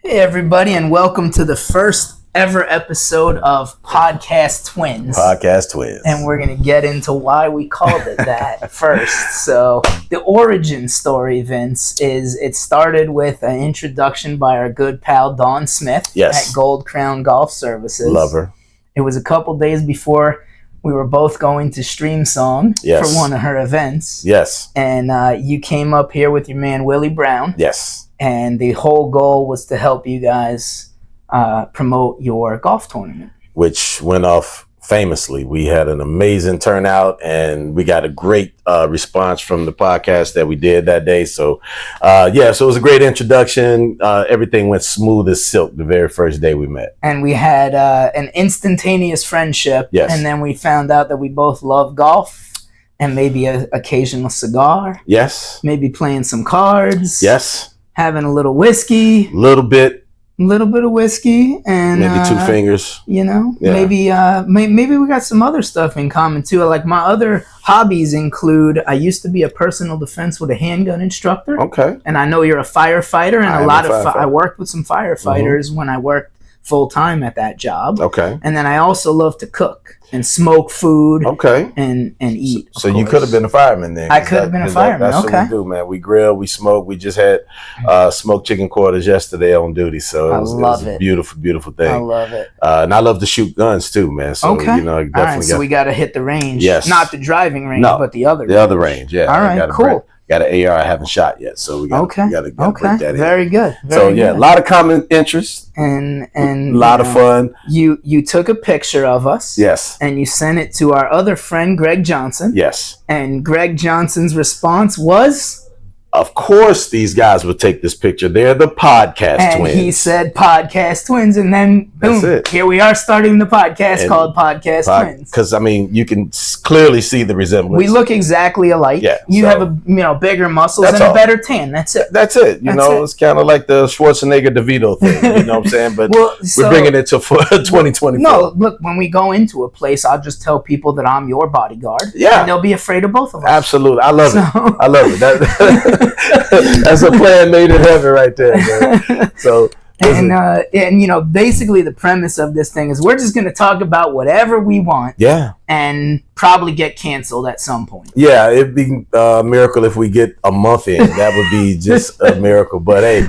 Hey everybody, and welcome to the first ever episode of Podcast Twins. Podcast Twins. And we're going to get into why we called it that first. So the origin story, Vince, is it started with an introduction by our good pal Dawn Smith at Gold Crown Golf Services. Love her. It was a couple days before we were both going to Stream Song for one of her events. Yes. And you came up here with your man Willie Brown. Yes. And the whole goal was to help you guys promote your golf tournament. Which went off famously. We had an amazing turnout, and we got a great response from the podcast that we did that day. So, so it was a great introduction. Everything went smooth as silk the very first day we met. And we had an instantaneous friendship. Yes. And then we found out that we both love golf and maybe an occasional cigar. Yes. Maybe playing some cards. Yes. Having a little whiskey. A little bit of whiskey, and maybe two fingers. You know, maybe we got some other stuff in common too. Like my other hobbies include, I used to be a personal defense with a handgun instructor. Okay. And I know you're a firefighter, and I worked with some firefighters when I worked full time at that job. Okay. And then I also love to cook and smoke food. Okay. And eat. So you could have been a fireman then. I could have been a fireman. That's what we do, man. We grill, we smoke. We just had smoked chicken quarters yesterday on duty, so it was a beautiful, beautiful thing. I love it. And I love to shoot guns too, man. So you know, definitely. All right, so we got to hit the range. Yes. Not the driving range, but the other. The other range, yeah. All right, cool. Got an AR I haven't shot yet, so we got to break that in. Very good. A lot of common interests and a lot of fun. You took a picture of us, yes, and you sent it to our other friend Greg Johnson, yes, and Greg Johnson's response was, of course these guys would take this picture. They're the Podcast Twins. And he said Podcast Twins, and then boom, here we are starting the podcast called Podcast Twins. Because I mean, you can clearly see the resemblance. We look exactly alike. Yeah, you have a bigger muscles and a better tan. That's it. It's kind of like the Schwarzenegger DeVito thing. You know what I'm saying? But we're bringing it to 2024. No, look, when we go into a place, I'll just tell people that I'm your bodyguard. Yeah, and they'll be afraid of both of us. Absolutely, I love it. I love it. That's a plan made in heaven right there, man. So and you know, basically the premise of this thing is we're just going to talk about whatever we want, and probably get canceled at some point. Yeah, it'd be a miracle if we get a month in. That would be just a miracle. But hey,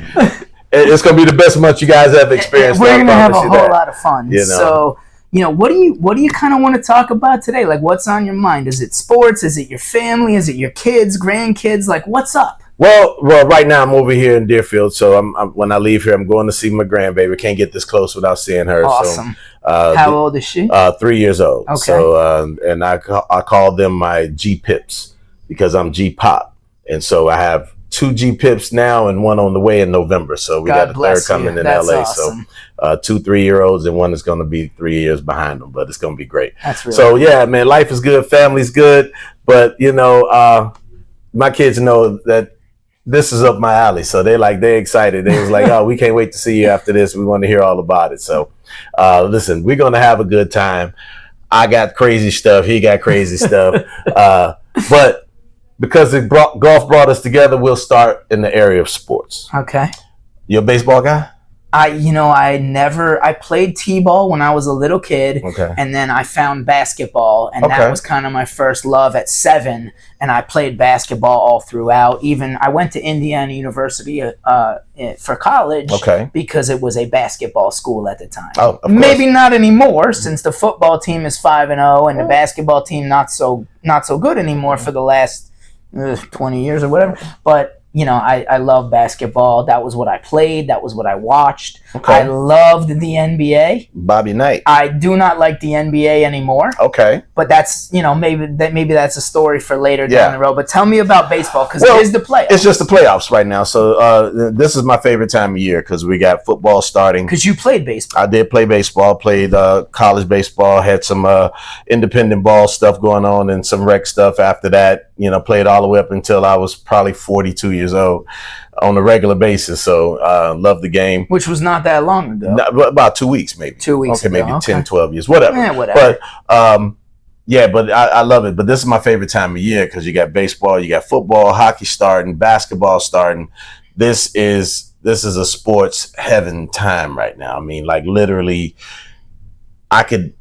it's going to be the best month you guys have experienced. We're going to have a whole lot of fun. You know? So, you know, what do you kind of want to talk about today? Like, what's on your mind? Is it sports? Is it your family? Is it your kids, grandkids? Like, what's up? Well, right now I'm over here in Deerfield, so I'm when I leave here, I'm going to see my grandbaby. Can't get this close without seeing her. Awesome. So, how old is she? 3 years old. Okay. So, and I call them my G-Pips because I'm G-Pop, and so I have 2 G-Pips now and one on the way in November. So we got a third coming in LA. Awesome. So 2 3-year-olds, and one is going to be 3 years behind them, but it's going to be great. That's really so yeah, man, life is good, family's good, but you know, my kids know that this is up my alley, so they're excited. They was like, oh, we can't wait to see you after this. We want to hear all about it. So listen, we're going to have a good time. I got crazy stuff. He got crazy stuff. But because golf brought us together, we'll start in the area of sports. Okay. You a baseball guy? I played t-ball when I was a little kid, and then I found basketball, and that was kind of my first love at 7, and I played basketball all throughout. Even I went to Indiana University for college because it was a basketball school at the time. Oh, of maybe not anymore, since the football team is 5-0 and the basketball team not so good anymore for the last 20 years or whatever. But you know, I love basketball. That was what I played. That was what I watched. I loved the NBA. Bobby Knight. I do not like the NBA anymore. Okay. But that's, you know, maybe that's a story for later down the road. But tell me about baseball, because it is the playoffs. It's just the playoffs right now. So this is my favorite time of year because we got football starting. Because you played baseball. I did play baseball. Played college baseball. Had some independent ball stuff going on and some rec stuff after that. You know, played all the way up until I was probably 42 years old on a regular basis. So loved the game. Which was not that long ago. About 2 weeks, maybe. 2 weeks ago. Maybe 10, 12 years, whatever. Yeah, whatever. But but I love it. But this is my favorite time of year because you got baseball, you got football, hockey starting, basketball starting. This is a sports heaven time right now. I mean, like literally, I could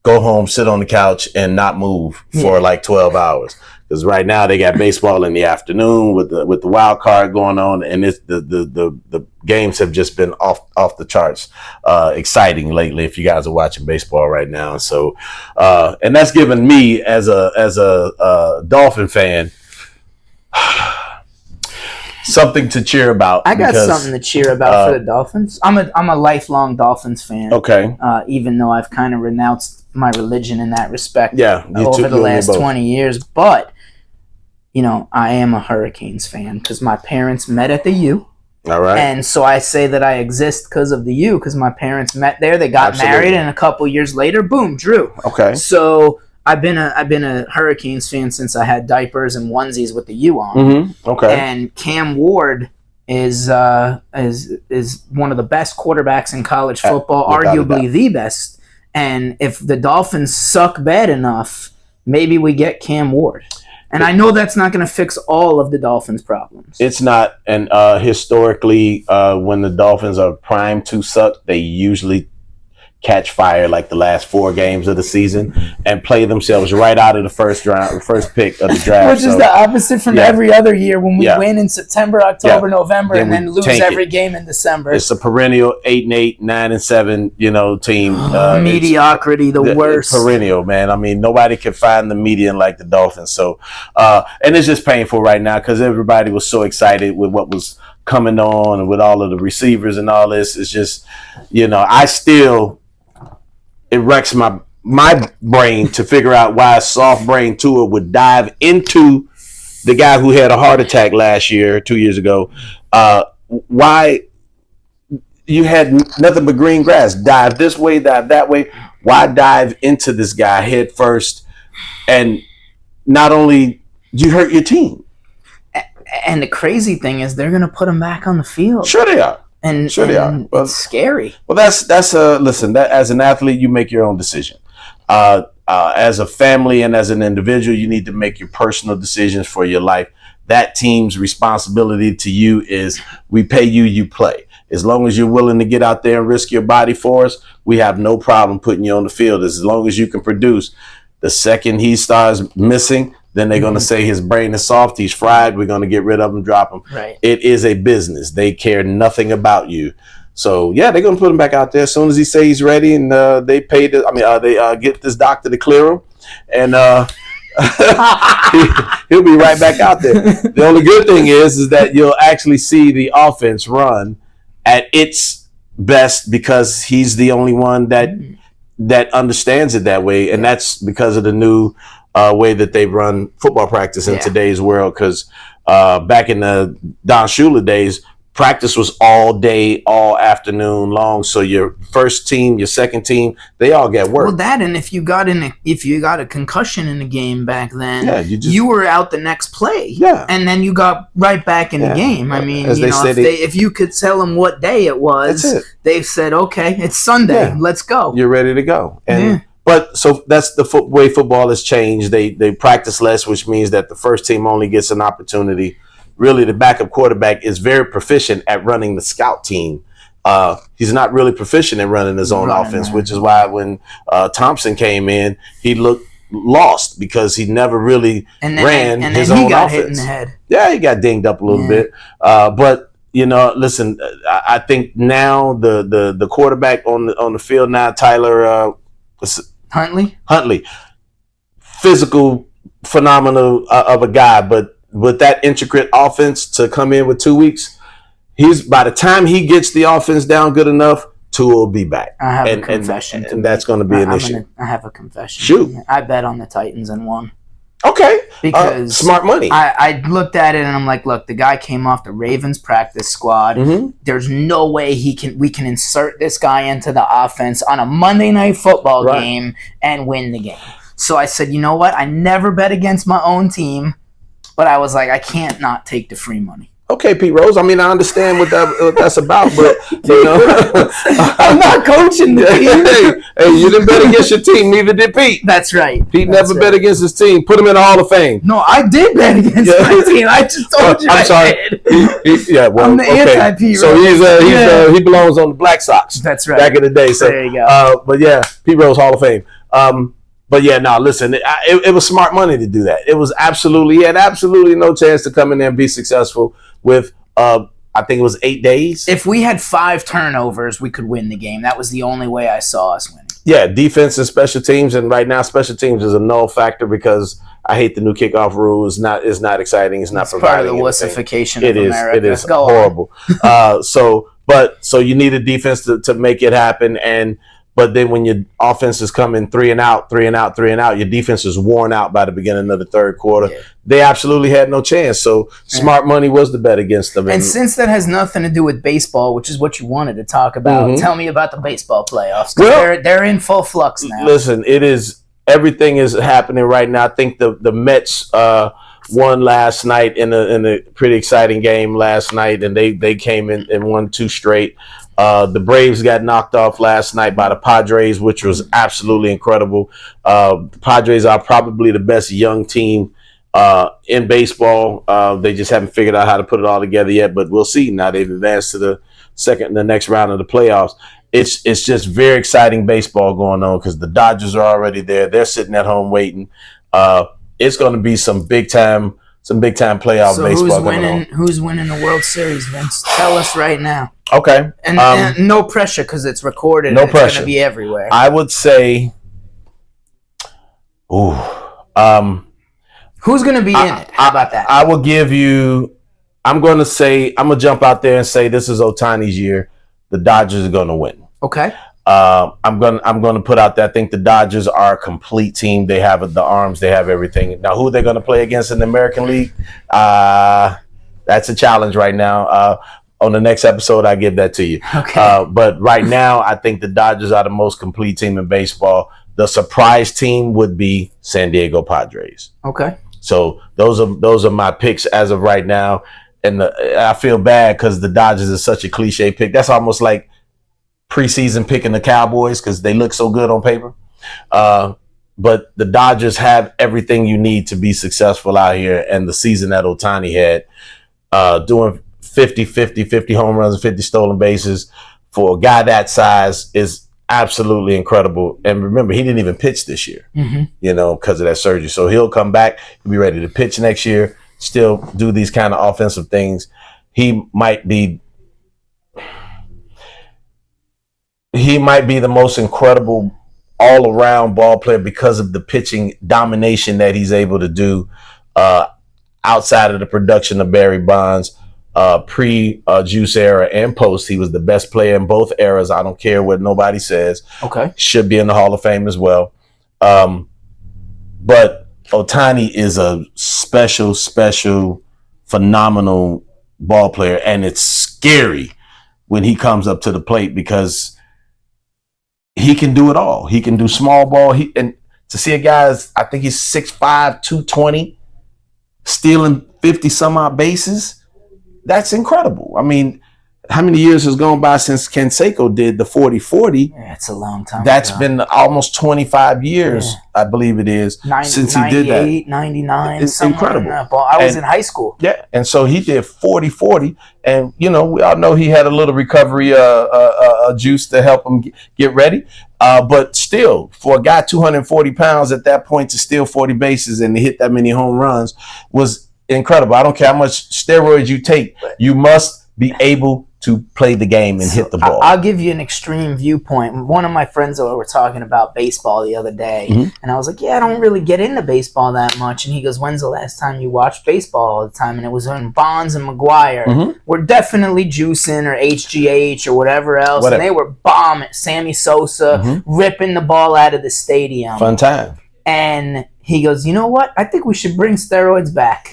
go home, sit on the couch, and not move for like 12 hours. Because right now they got baseball in the afternoon with the wild card going on, and it's the games have just been off the charts, exciting lately. If you guys are watching baseball right now, so and that's given me as a Dolphin fan something to cheer about. I got something to cheer about for the Dolphins. I'm a lifelong Dolphins fan. Okay. Even though I've kind of renounced my religion in that respect. Yeah. Over the last 20 years, but. You know, I am a Hurricanes fan because my parents met at the U. All right. And so I say that I exist because of the U, because my parents met there. They got married, and a couple years later, boom, Drew. Okay. So I've been a Hurricanes fan since I had diapers and onesies with the U on. Mm-hmm. Okay. And Cam Ward is one of the best quarterbacks in college football, arguably the best. And if the Dolphins suck bad enough, maybe we get Cam Ward. And I know that's not going to fix all of the Dolphins' problems. It's not. And historically, when the Dolphins are primed to suck, they usually catch fire like the last 4 games of the season and play themselves right out of the first pick of the draft. Which is the opposite from every other year when we win in September, October, November, and then lose every game in December. It's a perennial 8-8, 9-7, team. Mediocrity, the worst. Perennial, man. I mean, nobody can find the median like the Dolphins. So, and it's just painful right now because everybody was so excited with what was coming on and with all of the receivers and all this. It's just, it wrecks my brain to figure out why a soft brain Tua would dive into the guy who had a heart attack 2 years ago. Why you had nothing but green grass. Dive this way, dive that way. Why dive into this guy head first? And not only you hurt your team. And the crazy thing is they're going to put him back on the field. Sure they are. And they are. Well, it's scary. Well, listen. That as an athlete, you make your own decision. As a family and as an individual, you need to make your personal decisions for your life. That team's responsibility to you is we pay you, you play. As long as you're willing to get out there and risk your body for us, we have no problem putting you on the field. As long as you can produce. The second he starts missing, then they're going to say his brain is soft, he's fried, we're going to get rid of him, drop him. Right. It is a business. They care nothing about you. So, yeah, they're going to put him back out there as soon as he says he's ready, and they get this doctor to clear him, and he'll be right back out there. The only good thing is that you'll actually see the offense run at its best because he's the only one that understands it that way, and that's because of the new way that they run football practice in today's world. Because back in the Don Shula days, practice was all day, all afternoon long. So your first team, your second team, they all get work. Well, that and if you got a concussion in the game back then, you were out the next play. Yeah, and then you got right back in the game. I mean, if you could tell them what day it was, they said, "Okay, it's Sunday. Let's go. You're ready to go." And but so that's the way football has changed. They practice less, which means that the first team only gets an opportunity. Really, the backup quarterback is very proficient at running the scout team. He's not really proficient in running his own offense, which is why when Thompson came in, he looked lost because he never really ran his own offense. And then he got hit in the head. Yeah, he got dinged up a little bit. But listen, I think now the quarterback on the field now, Tyler Huntley, physical phenomenal of a guy, but with that intricate offense to come in with 2 weeks, by the time he gets the offense down good enough, Tua will be back. I have a confession. And that's going to be an issue. I have a confession. Shoot. I bet on the Titans and won. Okay. Because smart money. I looked at it and I'm like, look, the guy came off the Ravens practice squad. Mm-hmm. There's no way we can insert this guy into the offense on a Monday Night Football game and win the game. So I said, you know what? I never bet against my own team. But I was like, I can't not take the free money. Okay, Pete Rose. I mean, I understand what that's about, but you know, I'm not coaching the team. Hey, you didn't bet against your team. Neither did Pete. That's right. Pete never bet against his team. Put him in the Hall of Fame. No, I did bet against my team. I just told you. I'm sorry. I'm the anti-Pete Rose. So he belongs on the Black Sox. That's right. Back in the day. So there you go. But yeah, Pete Rose Hall of Fame. But yeah, no, listen, it was smart money to do that. It was he had absolutely no chance to come in there and be successful with, I think it was 8 days. If we had 5 turnovers, we could win the game. That was the only way I saw us winning. Yeah, defense and special teams, and right now special teams is a null factor because I hate the new kickoff rule. It's not exciting. It's not providing part of the wussification of America. It is horrible. So you need a defense to make it happen, but then when your offense is coming 3 and out, your defense is worn out by the beginning of the third quarter. Yeah. They absolutely had no chance. So smart money was the bet against them. And since that has nothing to do with baseball, which is what you wanted to talk about, tell me about the baseball playoffs. Well, they're in full flux now. Listen, everything is happening right now. I think the Mets won last night in a pretty exciting game last night, and they came in and won 2 straight. The Braves got knocked off last night by the Padres, which was absolutely incredible. The Padres are probably the best young team in baseball. They just haven't figured out how to put it all together yet, but we'll see. Now they've advanced to the next round of the playoffs. It's just very exciting baseball going on because the Dodgers are already there. They're sitting at home waiting. It's going to be some big time playoff baseball going on. Who's winning the World Series, Vince? Tell us right now. Okay. And no pressure because it's recorded. No and pressure. It's going to be everywhere. I would say, who's going to be in it? How about that? I will give you. I'm going to jump out there and say this is Ohtani's year. The Dodgers are going to win. Okay. I'm going to put out there. I think the Dodgers are a complete team. They have the arms. They have everything. Now, who they're going to play against in the American League? That's a challenge right now. On the next episode, I give that to you. Okay. But right now, I think the Dodgers are the most complete team in baseball. The surprise team would be San Diego Padres. Okay. So those are my picks as of right now. And I feel bad because the Dodgers is such a cliche pick. That's almost like preseason picking the Cowboys because they look so good on paper. But the Dodgers have everything you need to be successful out here. And the season that Ohtani had, doing 50 home runs and 50 stolen bases for a guy that size is absolutely incredible. And remember, he didn't even pitch this year, because of that surgery. So he'll come back, he'll be ready to pitch next year, still do these kind of offensive things. He might be the most incredible all-around ball player because of the pitching domination that he's able to do outside of the production of Barry Bonds. Pre-Juice era and post, he was the best player in both eras. I don't care what nobody says. Okay. Should be in the Hall of Fame as well. But Ohtani is a special, phenomenal ball player, and it's scary when he comes up to the plate because he can do it all. He can do small ball. And to see a guy, I think he's 6'5", 220, stealing 50 some odd bases. That's incredible. I mean, how many years has gone by since Canseco did the 40-40? Yeah, it's a long time. That's been almost 25 years, I believe it is, since he did that. 99, it's incredible. I was in high school. Yeah, and so he did 40-40, and we all know he had a little recovery juice to help him get ready. But still, for a guy 240 pounds at that point to steal 40 bases and to hit that many home runs was incredible. I don't care how much steroids you take. You must be able to play the game and hit the ball. I'll give you an extreme viewpoint. One of my friends were talking about baseball the other day, and I was like, I don't really get into baseball that much. And he goes, when's the last time you watched baseball all the time? And it was when Bonds and McGuire were definitely juicing or HGH or whatever else. And they were bombing Sammy Sosa, ripping the ball out of the stadium. Fun time. And he goes, you know what? I think we should bring steroids back.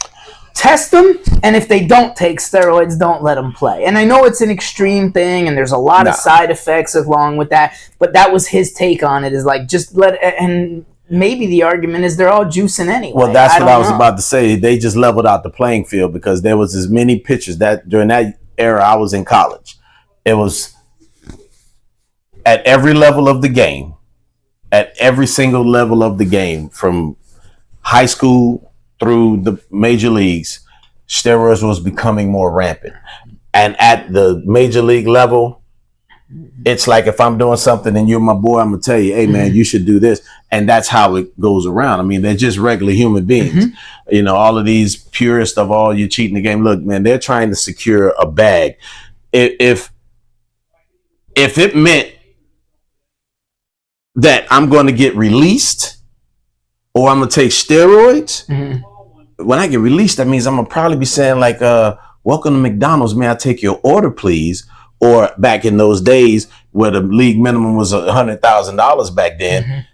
Test them, and if they don't take steroids, don't let them play. And I know it's an extreme thing, and there's a lot of side effects along with that, but that was his take on it, is like, just let, and maybe the argument is they're all juicing anyway. Well, that's what I was about to say. They just leveled out the playing field because there was as many pitchers that during that era I was in college. It was at every level of the game, at every single level of the game, from high school through the major leagues, steroids was becoming more rampant. And at the major league level, it's like if I'm doing something and you're my boy, I'm gonna tell you, hey man, you should do this. And that's how it goes around. I mean, they're just regular human beings. You know, all of these purists of all you cheating the game. Look, man, they're trying to secure a bag. If it meant that I'm going to get released or I'm gonna take steroids, when I get released, that means I'm gonna probably be saying like, welcome to McDonald's, may I take your order, please? Or back in those days where the league minimum was $100,000 back then,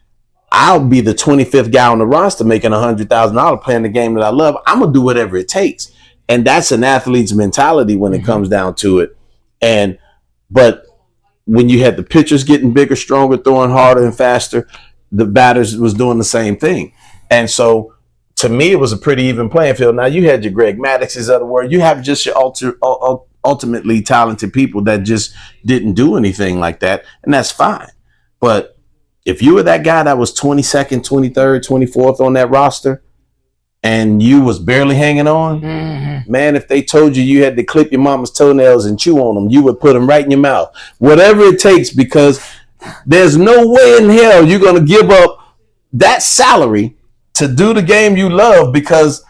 I'll be the 25th guy on the roster making $100,000 playing the game that I love. I'm gonna do whatever it takes, and that's an athlete's mentality when it comes down to it. But when you had the pitchers getting bigger, stronger, throwing harder and faster, the batters was doing the same thing, and so to me, it was a pretty even playing field. Now you had your Greg Maddoxes of the world. You have just your ultimately talented people that just didn't do anything like that, and that's fine. But if you were that guy that was 22nd, 23rd, 24th on that roster, and you was barely hanging on, man, if they told you had to clip your mama's toenails and chew on them, you would put them right in your mouth. Whatever it takes, because there's no way in hell you're going to give up that salary to do the game you love because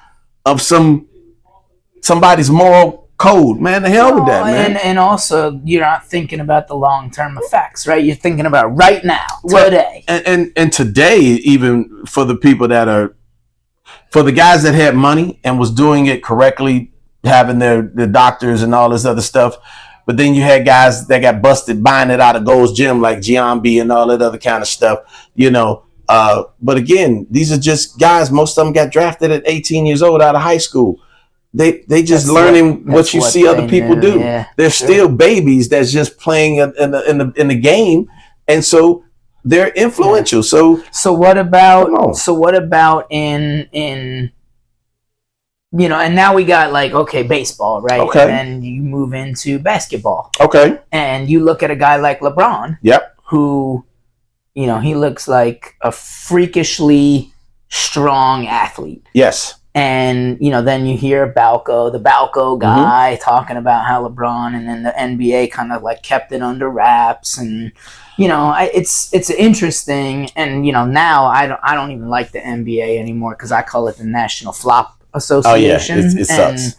of somebody's moral code. Man, the hell with that, man. And also, you're not thinking about the long-term effects, right? You're thinking about right now, today. And today, even for the people that are, for the guys that had money and was doing it correctly, having their doctors and all this other stuff, but then you had guys that got busted buying it out of Gold's Gym like Giambi and all that other kind of stuff, you know. But again, these are just guys. Most of them got drafted at 18 years old out of high school. They just learning what you see other people do. Yeah, they're still babies that's just playing in the game, and so they're influential. So what about in you know? And now we got like baseball, right? Okay. And then you move into basketball. Okay. And you look at a guy like LeBron. Yep. Who, you know, he looks like a freakishly strong athlete. Yes. And, you know, then you hear Balco, the Balco guy, talking about how LeBron and then the NBA kind of like kept it under wraps. And, you know, it's interesting. And, you know, now I don't even like the NBA anymore because I call it the National Flop Association. Oh, yeah. It sucks.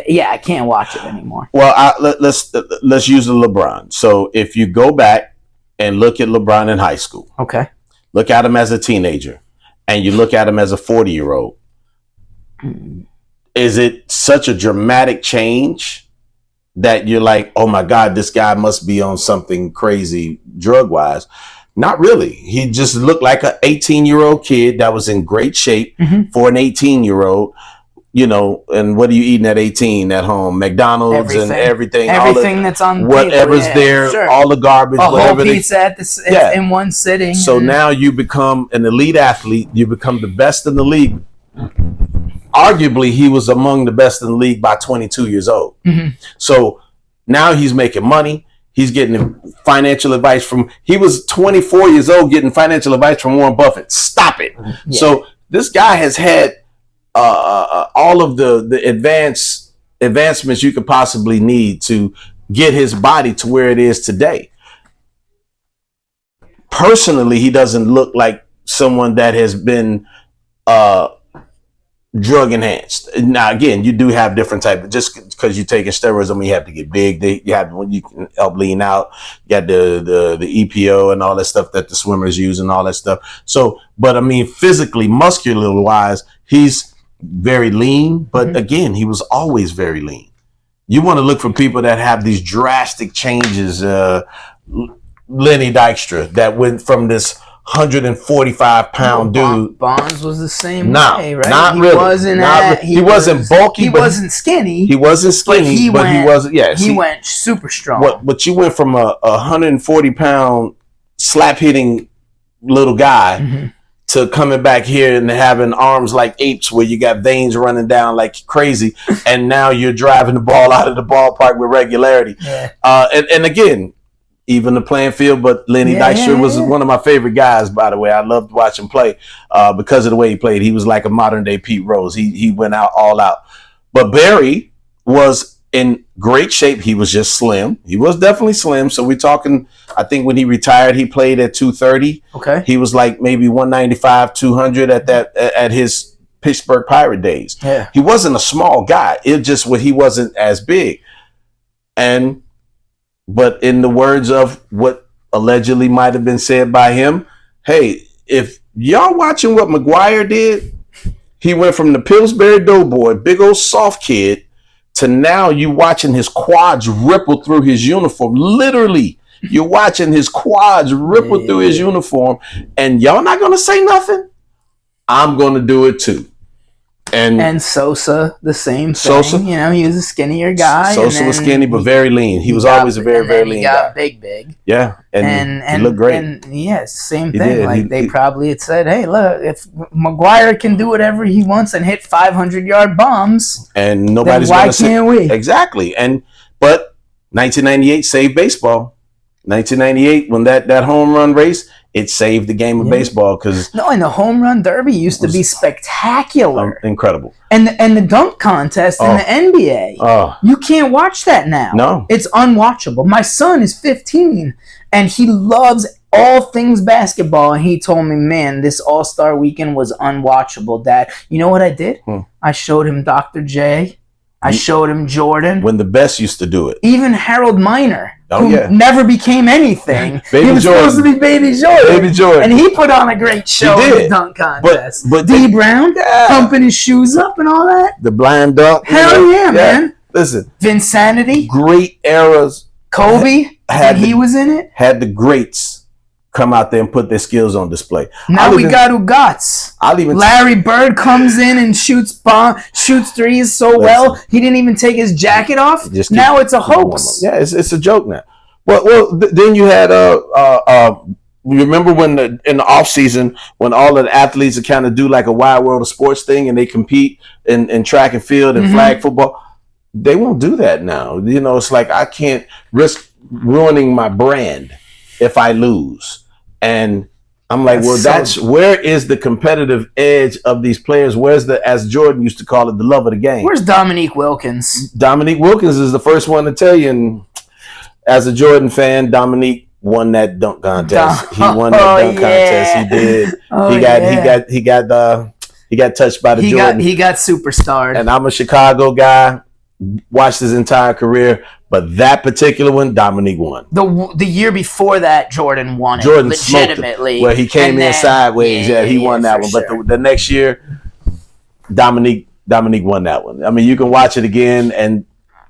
Yeah, I can't watch it anymore. Well, let's use the LeBron. So if you go back and look at LeBron in high school. Okay. Look at him as a teenager. And you look at him as a 40-year-old. Is it such a dramatic change that you're like, oh my God, this guy must be on something crazy drug-wise? Not really. He just looked like an 18-year-old kid that was in great shape for an 18-year-old. You know, and what are you eating at 18 at home? McDonald's and everything. Everything that's on whatever's there, all the garbage, a whole pizza in one sitting. So now you become an elite athlete. You become the best in the league. Arguably, he was among the best in the league by 22 years old. So now he's making money. He's getting financial advice he was 24 years old getting financial advice from Warren Buffett. Stop it. Yeah. So this guy has had all of the advancements you could possibly need to get his body to where it is today. Personally, he doesn't look like someone that has been drug enhanced. Now, again, you do have different types. Just because you're taking steroids, I mean, you have to get big. You have when you can help lean out. You got the EPO and all that stuff that the swimmers use and all that stuff. So, but I mean, physically, muscular wise, he's very lean, but again, he was always very lean. You want to look for people that have these drastic changes. Lenny Dykstra, that went from this 145-pound dude. Bonds was the same way, right? Not really. He wasn't bulky. He wasn't skinny. He wasn't skinny, but he wasn't. Yeah, he went super strong. But you went from a 140-pound slap hitting little guy to coming back here and having arms like apes where you got veins running down like crazy, and now you're driving the ball out of the ballpark with regularity. Yeah. And again, even the playing field, but Lenny Dykstra was one of my favorite guys, by the way. I loved watching him play because of the way he played. He was like a modern day Pete Rose. He went out all out. But Barry was in great shape. He was just slim. He was definitely slim. So we're talking, I think when he retired, he played at 230. Okay. He was like maybe 195, 200 at his Pittsburgh Pirate days. Yeah. He wasn't a small guy. It just he wasn't as big. But in the words of what allegedly might have been said by him, hey, if y'all watching what McGuire did, he went from the Pillsbury Doughboy, big old soft kid, to now you watching his quads ripple through his uniform. Literally, you're watching his quads ripple through his uniform, and y'all not going to say nothing? I'm going to do it too. And Sosa, the same thing. Sosa, you know, he was a skinnier guy. Sosa was skinny, but very lean. He was always a very, very lean guy. He got big. Yeah, and he looked great. And same thing. They probably had said, hey, look, if McGuire can do whatever he wants and hit 500-yard bombs, and nobody's going to say, why can't we? Exactly. But 1998 saved baseball. 1998, when that home run race, it saved the game of baseball because and the home run derby used to be spectacular, incredible, and the dunk contest in the NBA. You can't watch that now. No, it's unwatchable. My son is 15, and he loves all things basketball, and he told me, "Man, this All-Star weekend was unwatchable, Dad." You know what I did? I showed him Dr. J. I showed him Jordan. When the best used to do it. Even Harold Miner, who never became anything. He was supposed to be Baby Jordan. Baby Jordan. And he put on a great show in the dunk contest. But D. Brown, pumping his shoes up and all that. The blind dunk. Hell yeah, man. Listen. Vinsanity. Great eras. Kobe, he was in it. Had the greats come out there and put their skills on display. Now we got Ugats. Larry Bird comes in and shoots threes so well, he didn't even take his jacket off. Now it's a hoax. Yeah, it's a joke now. Well, then you had remember when in the off season when all of the athletes would kind of do like a wide world of sports thing and they compete in track and field and flag football. They won't do that now. You know, it's like I can't risk ruining my brand if I lose. And I'm like, where is the competitive edge of these players? Where's as Jordan used to call it, the love of the game? Where's Dominique Wilkins? Dominique Wilkins is the first one to tell you. And as a Jordan fan, Dominique won that dunk contest. He won that dunk contest. He did. He got touched by the Jordan. He got superstarred. And I'm a Chicago guy. Watched his entire career, but that particular one, Dominique won. The year before that, Jordan won it. Jordan legitimately. Where he came in sideways. He won that one. Sure. But the next year, Dominique won that one. I mean, you can watch it again, and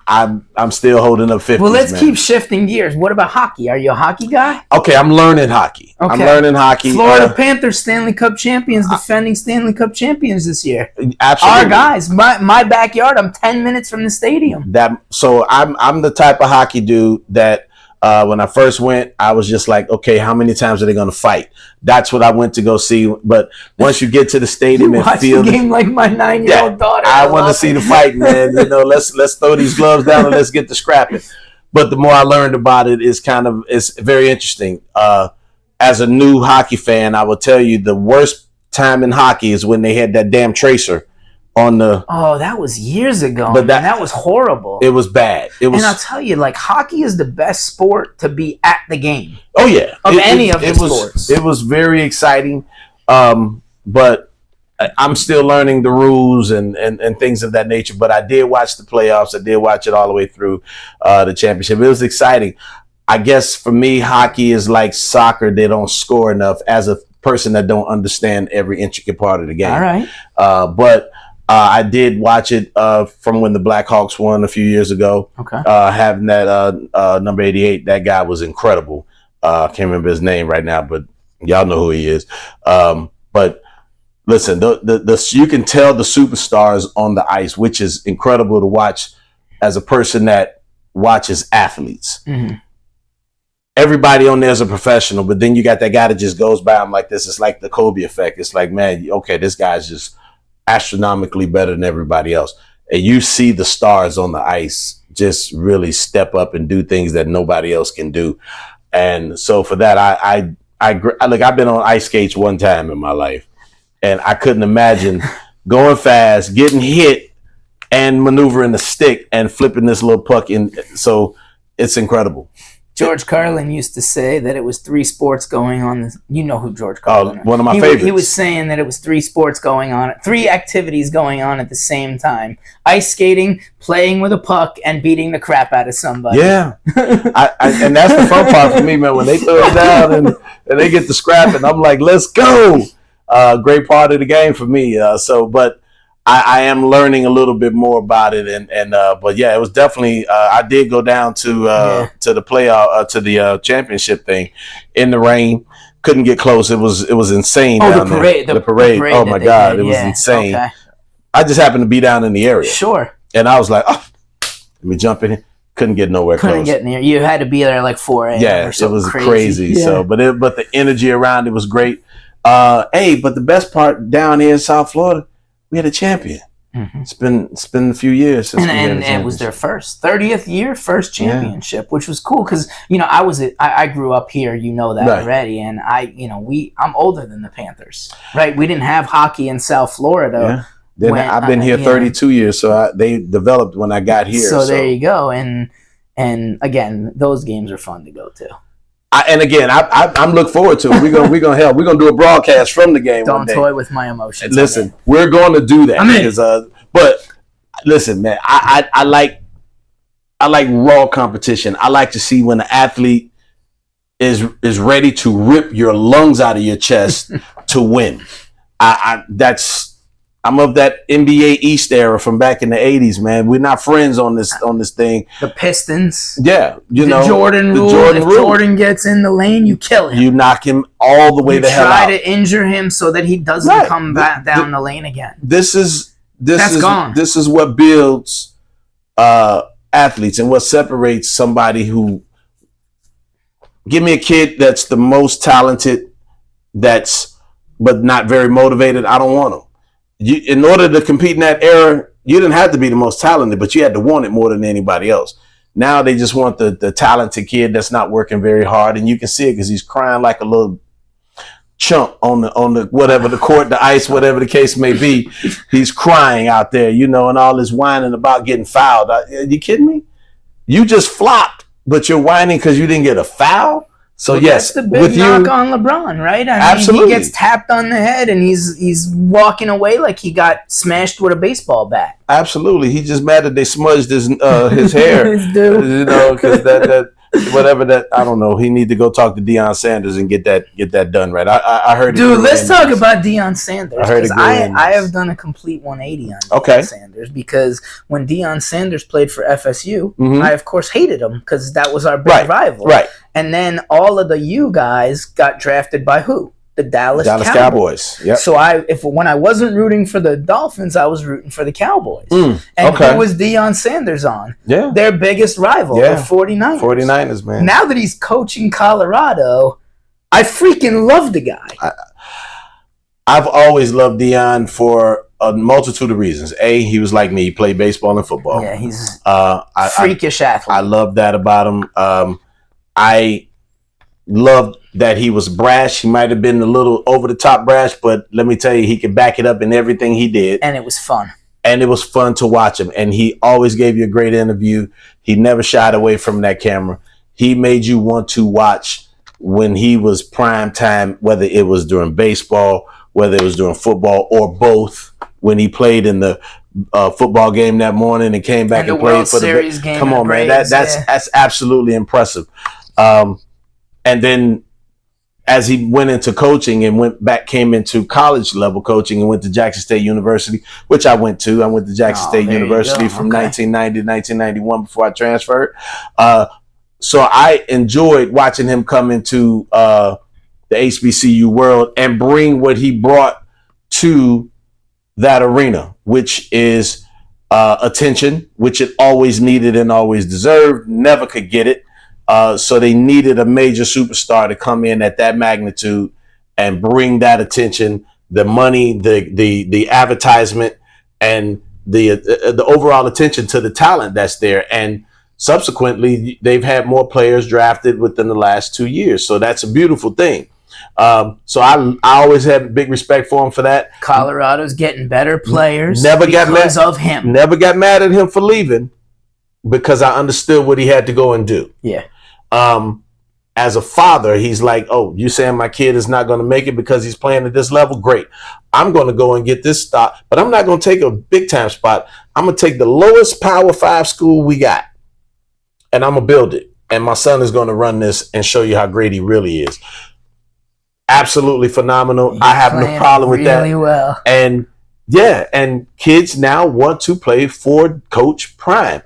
I'm still holding up 50s. Well, let's keep shifting gears. What about hockey? Are you a hockey guy? Okay, I'm learning hockey. Okay. I'm learning hockey. Florida Panthers Stanley Cup champions, defending Stanley Cup champions this year. Absolutely. Our guys, my backyard. I'm 10 minutes from the stadium. So I'm the type of hockey dude that when I first went, I was just like, okay, how many times are they going to fight? That's what I went to go see. But once you get to the stadium and feel the game like my 9-year-old daughter. I want to see the fight, man. You know, let's throw these gloves down and let's get the scrapping. But the more I learned about it, it's very interesting. As a new hockey fan, I will tell you the worst time in hockey is when they had that damn tracer on the. Oh, that was years ago. But that was horrible. It was bad. And I'll tell you, like, hockey is the best sport to be at the game. Oh yeah, of any of the sports. It was very exciting, but I'm still learning the rules and things of that nature. But I did watch the playoffs. I did watch it all the way through the championship. It was exciting. I guess for me, hockey is like soccer. They don't score enough as a person that don't understand every intricate part of the game. All right, but. I did watch it from when the Blackhawks won a few years ago. Okay. Having that number 88, that guy was incredible. I can't remember his name right now, but y'all know who he is. But listen, you can tell the superstars on the ice, which is incredible to watch as a person that watches athletes. Mm-hmm. everybody on there is a professional, but then you got that guy that just goes by them like this. It's like the Kobe effect. It's like, man, okay, this guy's just astronomically better than everybody else. And you see the stars on the ice just really step up and do things that nobody else can do. And so for that, I've been on ice skates one time in my life, and I couldn't imagine going fast, getting hit, and maneuvering the stick and flipping this little puck in. So it's incredible. George Carlin used to say that it was 3 sports going on. You know who George Carlin is. One of my favorites. He was saying that it was 3 sports going on, 3 activities going on at the same time. Ice skating, playing with a puck, and beating the crap out of somebody. Yeah. And that's the fun part for me, man. When they throw it down and they get the scrap, and I'm like, let's go. Great part of the game for me. But I am learning a little bit more about it, but yeah, it was definitely. I did go down to the playoff to the championship thing in the rain. Couldn't get close. It was insane. down the parade, there. The parade. Oh my God, it was yeah, insane. Okay. I just happened to be down in the area. Sure. And I was like, oh, let me jump in. Couldn't get nowhere close. Couldn't get near. You had to be there at like 4 a.m. Yeah, or something. It was crazy. Yeah. So, but the energy around it was great. But the best part down here in South Florida, we had a champion. Mm-hmm. It's been a few years since and it was their 30th year, first championship, which was cool because I grew up here, that already, and I'm older than the Panthers, right? We didn't have hockey in South Florida. Yeah. I've been here 32 years, so they developed when I got here. So there you go, and again, those games are fun to go to. I'm looking forward to it. We're gonna do a broadcast from the game. Don't toy with my emotions. Listen, we're going to do that. But listen, man, I like raw competition. I like to see when the athlete is ready to rip your lungs out of your chest to win. I'm of that NBA East era from back in the 80s, man. We're not friends on this thing. The Pistons. Yeah. The Jordan rule. If Jordan gets in the lane, you kill him. You knock him all the way the hell out. You try to injure him so that he doesn't come back down the lane again. This is gone. This is what builds athletes and what separates somebody who... Give me a kid that's the most talented, but not very motivated. I don't want him. In order to compete in that era, you didn't have to be the most talented, but you had to want it more than anybody else. Now they just want the talented kid that's not working very hard, and you can see it because he's crying like a little chump on the whatever the court, the ice, whatever the case may be. He's crying out there, and all this whining about getting fouled. Are you kidding me? You just flopped, but you're whining because you didn't get a foul. So yes, that's the big knock on LeBron, right? Absolutely. He gets tapped on the head and he's walking away like he got smashed with a baseball bat. Absolutely, he's just mad that they smudged his hair, his dude. Because I don't know. He need to go talk to Deion Sanders and get that done right. I heard. Dude, let's talk about Deion Sanders. I have done a complete 180 on Deion Sanders because when Deion Sanders played for FSU, I of course hated him because that was our big rival. Right. And then all of the U guys got drafted by who? The Dallas Cowboys. Yep. So when I wasn't rooting for the Dolphins, I was rooting for the Cowboys. And who was Deion Sanders on? Yeah. Their biggest rival, the 49ers. 49ers, man. Now that he's coaching Colorado, I freaking love the guy. I've always loved Deion for a multitude of reasons. A, he was like me. He played baseball and football. Yeah, he's freakish athlete. I love that about him. I loved that he was brash. He might have been a little over the top brash, but let me tell you, he could back it up in everything he did. And it was fun. And it was fun to watch him. And he always gave you a great interview. He never shied away from that camera. He made you want to watch when he was prime time, whether it was during baseball, whether it was during football, or both. When he played in the football game that morning and came back and played World for Series the game. Come on, man, that's absolutely impressive. And then as he went into coaching and came into college level coaching and went to Jackson State University, which I went to. I went to Jackson State University from 1990 to 1991 before I transferred. So I enjoyed watching him come into the HBCU world and bring what he brought to that arena, which is attention, which it always needed and always deserved, never could get it. So they needed a major superstar to come in at that magnitude and bring that attention, the money, the advertisement, and the overall attention to the talent that's there. And subsequently, they've had more players drafted within the last 2 years. So that's a beautiful thing. So I always had big respect for him for that. Colorado's getting better players because of him. Never got mad at him for leaving because I understood what he had to go and do. Yeah. As a father, he's like, oh, you saying my kid is not going to make it because he's playing at this level? Great. I'm going to go and get this spot, but I'm not going to take a big time spot. I'm going to take the lowest Power 5 school we got, and I'm going to build it. And my son is going to run this and show you how great he really is. Absolutely phenomenal. I have no problem with that. Really well. And yeah, and kids now want to play for Coach Prime.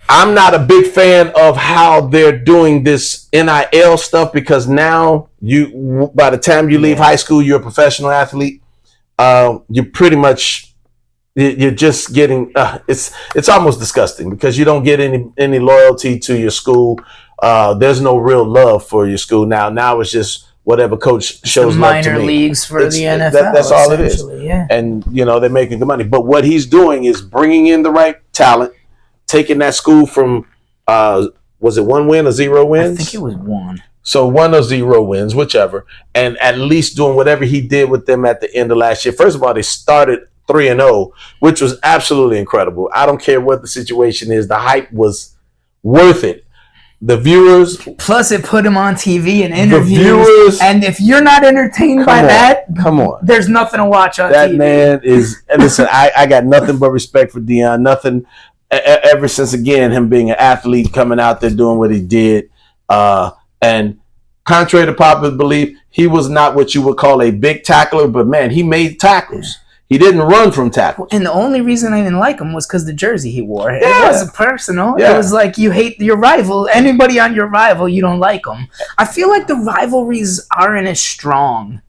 I'm not a big fan of how they're doing this NIL stuff because now by the time you leave high school, you're a professional athlete. You're pretty much, you're just getting, it's almost disgusting because you don't get any loyalty to your school. There's no real love for your school now. Now it's just whatever coach shows love to me. Minor leagues for the NFL. That's all it is. Yeah. And, they're making good money. But what he's doing is bringing in the right talent, taking that school from, was it 1 win or 0 wins? I think it was 1. So 1 or 0 wins, whichever. And at least doing whatever he did with them at the end of last year. First of all, they started 3-0, which was absolutely incredible. I don't care what the situation is. The hype was worth it. The viewers. Plus, it put him on TV and interviews. And if you're not entertained by that, come on, there's nothing to watch on TV. That man is. And listen, I got nothing but respect for Deion. Nothing. Ever since, again, him being an athlete, coming out there doing what he did. And contrary to popular belief, he was not what you would call a big tackler, but man, he made tackles. He didn't run from tackles. And the only reason I didn't like him was because the jersey he wore. It wasn't personal. Yeah. It was like you hate your rival. Anybody on your rival, you don't like them. I feel like the rivalries aren't as strong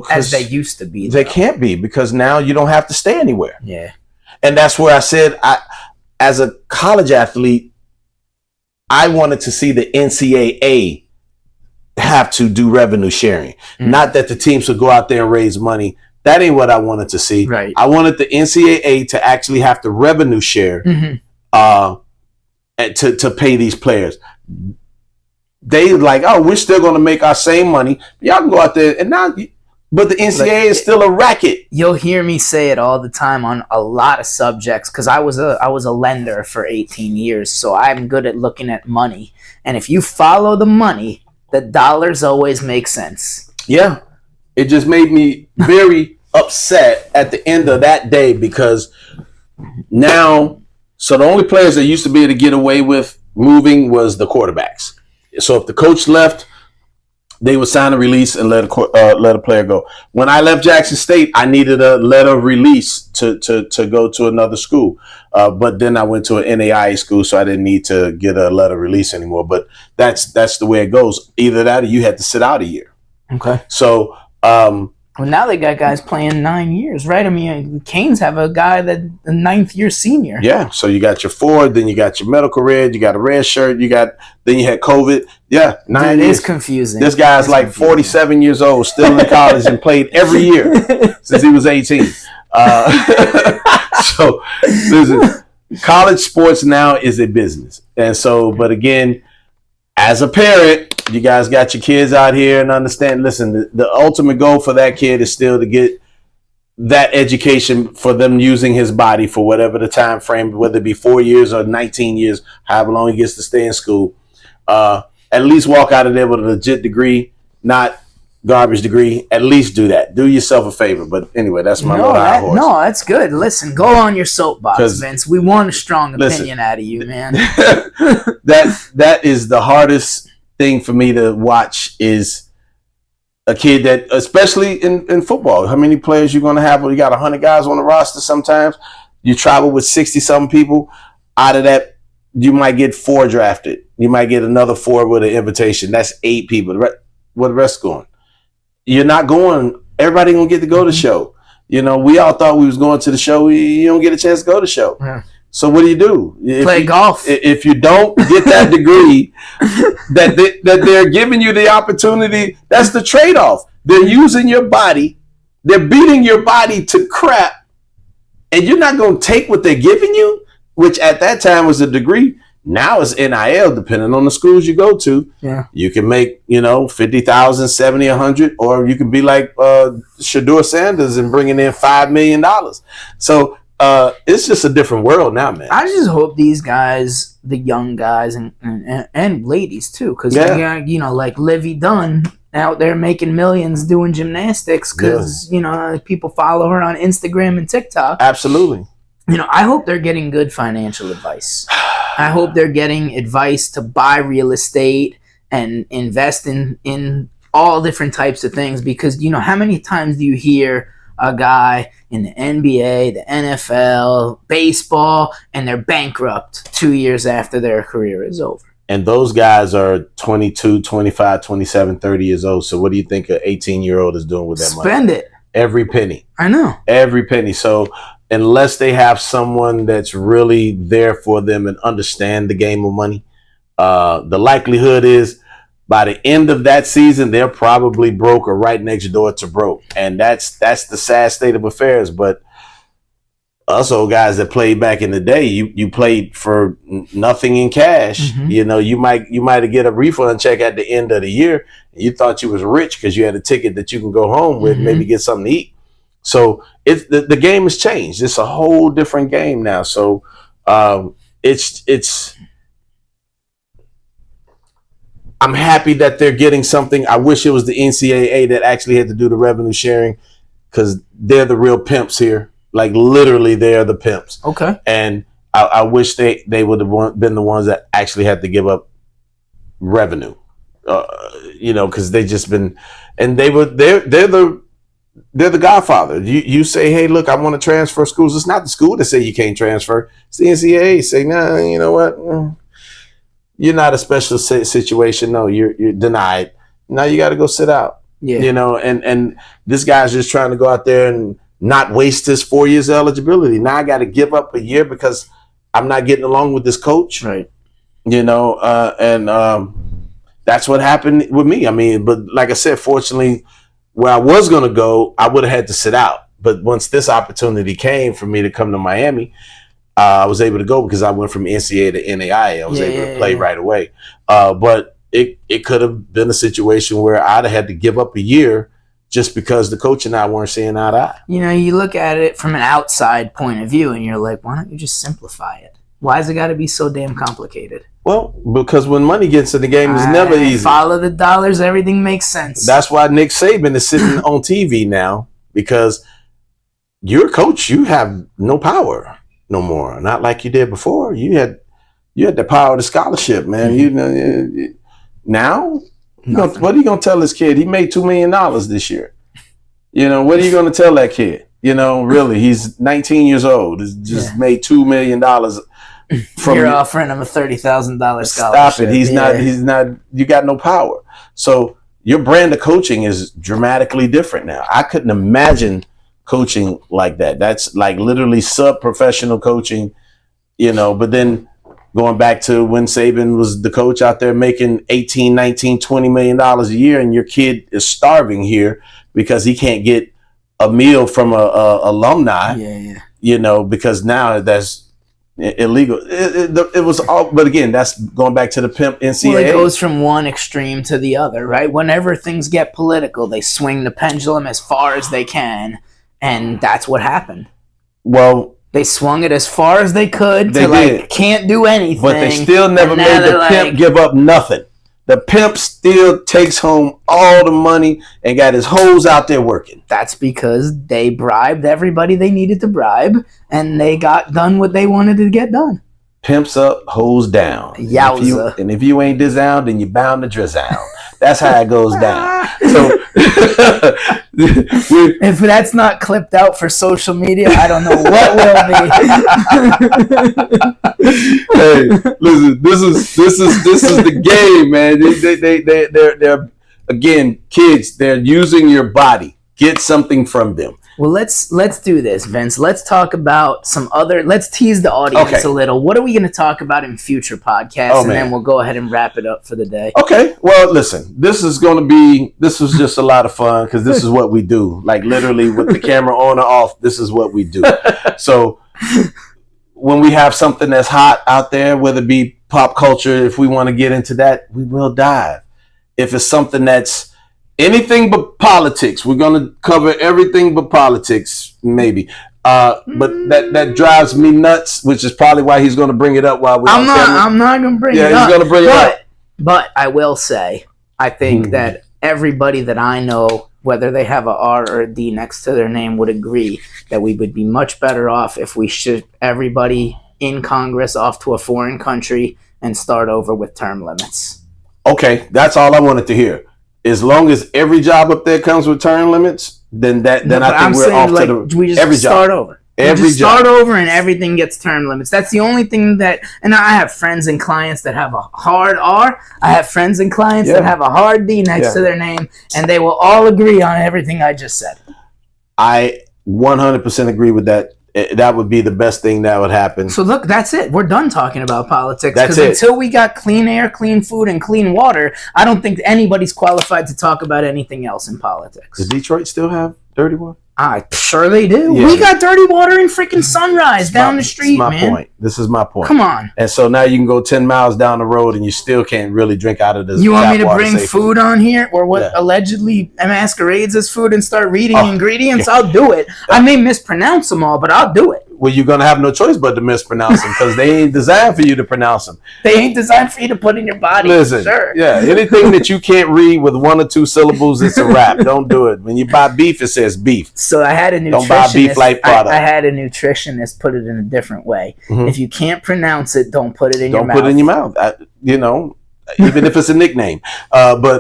as they used to be. They can't be because now you don't have to stay anywhere. Yeah. And that's where I said, as a college athlete, I wanted to see the NCAA have to do revenue sharing. Not that the teams would go out there and raise money. That ain't what I wanted to see. Right. I wanted the NCAA to actually have to revenue share to pay these players. They like, oh, we're still going to make our same money. Y'all can go out there and now, but the NCAA is still a racket. You'll hear me say it all the time on a lot of subjects because I was a lender for 18 years, so I'm good at looking at money. And if you follow the money, the dollars always make sense. Yeah. It just made me very upset at the end of that day because now, so the only players that used to be able to get away with moving was the quarterbacks. So if the coach left, they would sign a release and let a player go. When I left Jackson State, I needed a letter of release to go to another school. But then I went to an NAIA school, so I didn't need to get a letter of release anymore. But that's the way it goes. Either that or you had to sit out a year. Okay. So well, now they got guys playing 9 years, right? I mean, Canes have a guy that a 9th year senior. Yeah, so you got your 4, then you got your medical red, you got a red shirt, then you had COVID. Yeah, 9 years. It is confusing. This guy's like 47 years old, still in college, and played every year since he was 18. So, listen, college sports now is a business, and so, but again, as a parent, you guys got your kids out here and understand, listen, the ultimate goal for that kid is still to get that education for them using his body for whatever the time frame, whether it be 4 years or 19 years, however long he gets to stay in school. At least walk out of there with a legit degree, not garbage degree. At least do that. Do yourself a favor. But anyway, that's my little high horse. No, that's good. Listen, go on your soapbox, Vince. We want a strong opinion out of you, man. That is the hardest thing for me to watch is a kid that, especially in football, how many players you're going to have? Well, you got 100 guys on the roster sometimes. You travel with 60-something people. Out of that, you might get 4 drafted. You might get another 4 with an invitation. That's 8 people. Where the rest going? You're not going. Everybody going to get to go to the show. We all thought we was going to the show. You don't get a chance to go to the show. Yeah. So what do? Play golf. If you don't get that degree, that they're giving you the opportunity, that's the trade-off. They're using your body. They're beating your body to crap. And you're not going to take what they're giving you, which at that time was a degree. Now it's NIL, depending on the schools you go to. Yeah. You can make, $50,000, 70, 100, or you can be like Shedeur Sanders and bringing in $5 million. So it's just a different world now, man. I just hope these guys, the young guys and ladies too, because like Livy Dunn out there making millions doing gymnastics because people follow her on Instagram and TikTok. Absolutely. I hope they're getting good financial advice. I hope they're getting advice to buy real estate and invest in all different types of things, because how many times do you hear a guy in the NBA, the NFL, baseball, and they're bankrupt 2 years after their career is over? And those guys are 22, 25, 27, 30 years old. So what do you think an 18-year-old is doing with that money? Spend it. Every penny. I know. Every penny. So unless they have someone that's really there for them and understand the game of money, the likelihood is by the end of that season, they're probably broke or right next door to broke. And that's the sad state of affairs. But us old guys that played back in the day, you played for nothing in cash. Mm-hmm. You might get a refund check at the end of the year. And you thought you was rich because you had a ticket that you can go home with, mm-hmm. maybe get something to eat. So the game has changed. It's a whole different game now. So it's I'm happy that they're getting something. I wish it was the NCAA that actually had to do the revenue sharing, because they're the real pimps here. Like literally, they are the pimps. Okay. And I wish they would have been the ones that actually had to give up revenue. Because they just been, and they're the godfather. You say, hey, look, I want to transfer schools. It's not the school that say you can't transfer. It's the NCAA say, nah, you know what? You're not a special situation. No, you're denied. Now you got to go sit out. Yeah. And this guy's just trying to go out there and not waste his 4 years of eligibility. Now I got to give up a year because I'm not getting along with this coach. Right. That's what happened with me. I mean, but like I said, fortunately, where I was going to go, I would have had to sit out. But once this opportunity came for me to come to Miami, I was able to go because I went from NCAA to NAIA. I was able to play right away. But it could have been a situation where I'd have had to give up a year just because the coach and I weren't seeing eye to eye. You look at it from an outside point of view and you're like, why don't you just simplify it? Why has it got to be so damn complicated? Well, because when money gets in the game, it's never easy. Follow the dollars, everything makes sense. That's why Nick Saban is sitting on TV now, because you're a coach. You have no power no more. Not like you did before. You had the power of the scholarship, man. Now, what are you going to tell this kid? He made $2 million this year. What are you going to tell that kid? Really, he's 19 years old. He's just made $2 million. You're offering him a $30,000 scholarship. Stop it. He's not, you got no power. So your brand of coaching is dramatically different now. I couldn't imagine coaching like that. That's like literally sub-professional coaching, but then going back to when Saban was the coach out there making $18, $19, $20 million a year, and your kid is starving here because he can't get a meal from a alumni, because now that's illegal. It was all, but again, that's going back to the pimp NCAA. Well, it goes from one extreme to the other, right? Whenever things get political, they swing the pendulum as far as they can, and that's what happened. Well, they swung it as far as they could can't do anything. But they still never made the pimp give up nothing. The pimp still takes home all the money and got his hoes out there working. That's because they bribed everybody they needed to bribe, and they got done what they wanted to get done. Pimps up, hoes down. Yowza. And if you ain't disowned, then you're bound to drizzle. That's how it goes down. So if that's not clipped out for social media, I don't know what will be. Hey, listen, this is the game, man. They're again, kids. They're using your body. Get something from them. Well, let's do this, Vince. Let's talk about let's tease the audience a little. What are we going to talk about in future podcasts? Then we'll go ahead and wrap it up for the day. Okay. Well, listen, this was just a lot of fun because this is what we do. Like literally with the camera on or off, this is what we do. So when we have something that's hot out there, whether it be pop culture, if we want to get into that, we will dive. If it's something that's anything but politics, we're going to cover everything but politics, maybe. But that drives me nuts, which is probably why he's going to bring it up while we're on camera. I'm not going to bring it up. Yeah, he's going to bring it up. But I will say, I think that everybody that I know, whether they have a R or a D next to their name, would agree that we would be much better off if we shipped everybody in Congress off to a foreign country and start over with term limits. Okay, that's all I wanted to hear. As long as every job up there comes with term limits, then I think we're off to the we just every start job. Over. Every job. Start over and everything gets term limits. That's the only thing and I have friends and clients that have a hard R. I have friends and clients that have a hard D next to their name, and they will all agree on everything I just said. I 100% agree with that. That would be the best thing that would happen. So look, that's it. We're done talking about politics. That's it. Until we got clean air, clean food, and clean water, I don't think anybody's qualified to talk about anything else in politics. Does Detroit still have dirty water? Sure they do. Yeah. We got dirty water in freaking Sunrise down the street, man. This is my point. Come on. And so now you can go 10 miles down the road and you still can't really drink out of this. You want me to bring food on here or what allegedly masquerades as food and start reading ingredients? I'll do it. I may mispronounce them all, but I'll do it. Well, you're going to have no choice but to mispronounce them because they ain't designed for you to pronounce them. They ain't designed for you to put in your body. Listen, anything that you can't read with one or two syllables, it's a wrap. Don't do it. When you buy beef, it says beef. So I had a nutritionist. Don't buy beef-like product. I had a nutritionist put it in a different way. Mm-hmm. If you can't pronounce it, don't put it in your mouth. Don't put it in your mouth. Even if it's a nickname. Oh boy.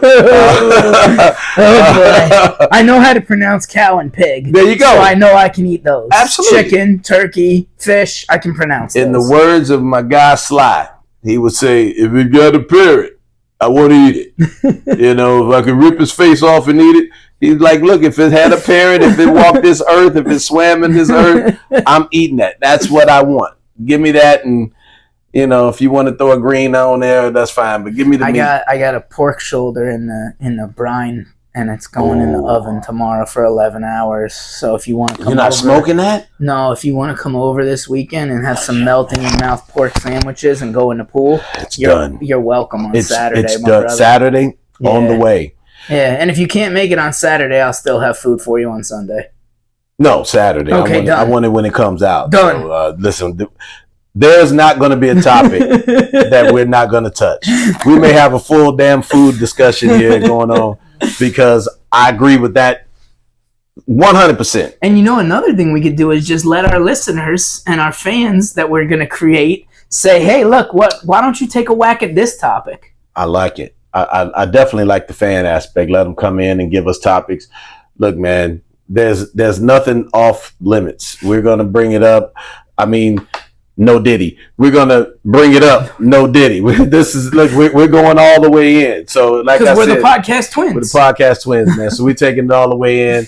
I know how to pronounce cow and pig. There you go. So I know I can eat those. Absolutely. Chicken, turkey, fish, I can pronounce those. In the words of my guy Sly, he would say, if it got a parrot, I want to eat it. If I could rip his face off and eat it. He's like, look, if it had a parrot, if it walked this earth, if it swam in this earth, I'm eating that. That's what I want. Give me that, and if you want to throw a green on there, that's fine. But give me the meat. I got a pork shoulder in the brine, and it's going in the oven tomorrow for 11 hours. So if you want to come over. You're not smoking that? No, if you want to come over this weekend and have some melt-in-your-mouth pork sandwiches and go in the pool, you're welcome on Saturday, it's my done. brother. Saturday, on the way. Yeah, and if you can't make it on Saturday, I'll still have food for you on Sunday. No, Saturday. Okay, I want it when it comes out. Done. So, listen, there's not going to be a topic that we're not going to touch. We may have a full damn food discussion here going on because I agree with that 100%. And another thing we could do is just let our listeners and our fans that we're going to create say, hey, look, why don't you take a whack at this topic? I like it. I definitely like the fan aspect. Let them come in and give us topics. Look, man, there's nothing off limits. We're going to bring it up. I mean, no Diddy. We're going to bring it up. No Diddy. We're going all the way in. So like I said, we're the podcast twins. We're the podcast twins, man. So we're taking it all the way in.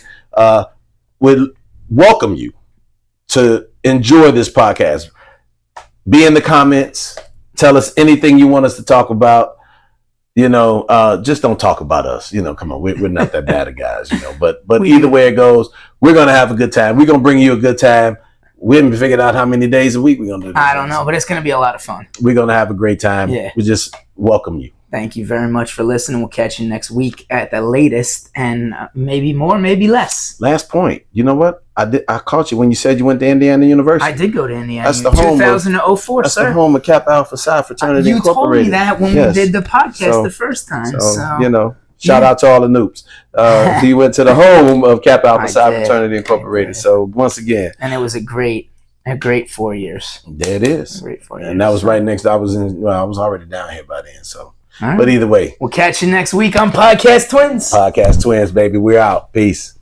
We welcome you to enjoy this podcast. Be in the comments. Tell us anything you want us to talk about. Just don't talk about us. Come on, we're not that bad of guys, But either way it goes, we're going to have a good time. We're going to bring you a good time. We haven't figured out how many days a week we're going to do this. I don't know, but it's going to be a lot of fun. We're going to have a great time. Yeah. We just welcome you. Thank you very much for listening. We'll catch you next week at the latest, and maybe more, maybe less. Last point. You know what? I caught you when you said you went to Indiana University. I did go to Indiana. That's the home 2004, that's sir. the home of Kappa Alpha Psi Fraternity you Incorporated. You told me that when we did the podcast the first time. So shout out to all the noobs. He went to the home of Kappa Alpha Psi Fraternity Incorporated. So once again, and it was a great 4 years. There it is. Great 4 years. And that was right next. I was already down here by then. So, but either way, we'll catch you next week on Podcast Twins. Podcast Twins, baby. We're out. Peace.